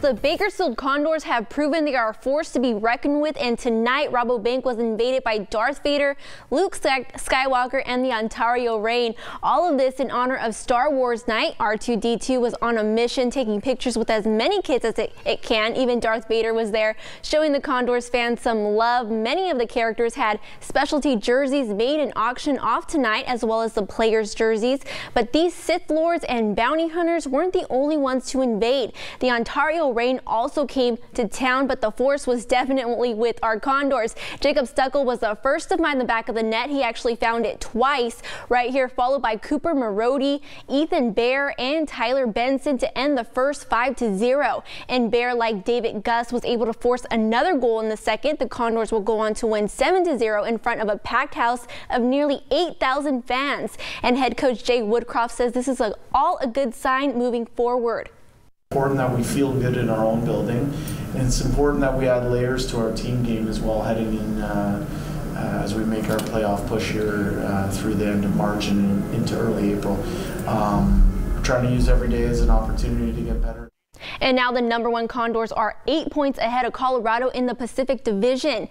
The Bakersfield Condors have proven they are a force to be reckoned with, and tonight Rabobank was invaded by Darth Vader, Luke Skywalker, and the Ontario Reign. All of this in honor of Star Wars Night. R2-D2 was on a mission, taking pictures with as many kids as it can. Even Darth Vader was there, showing the Condors fans some love. Many of the characters had specialty jerseys made and auctioned off tonight, as well as the players' jerseys. But these Sith Lords and bounty hunters weren't the only ones to invade. The Ontario Reign also came to town, but the force was definitely with our Condors. Jacob Stuckel was the first to find the back of the net. He actually found it twice right here, followed by Cooper Marody, Ethan Bear, and Tyler Benson to end the first 5-0. And Bear, like David Gus, was able to force another goal in the second. The Condors will go on to win 7-0 in front of a packed house of nearly 8,000 fans. And head coach Jay Woodcroft says this is all a good sign moving forward. It's important that we feel good in our own building, and it's important that we add layers to our team game as well heading in as we make our playoff push here through the end of March and into early April. We're trying to use every day as an opportunity to get better. And now the #1 Condors are 8 points ahead of Colorado in the Pacific Division.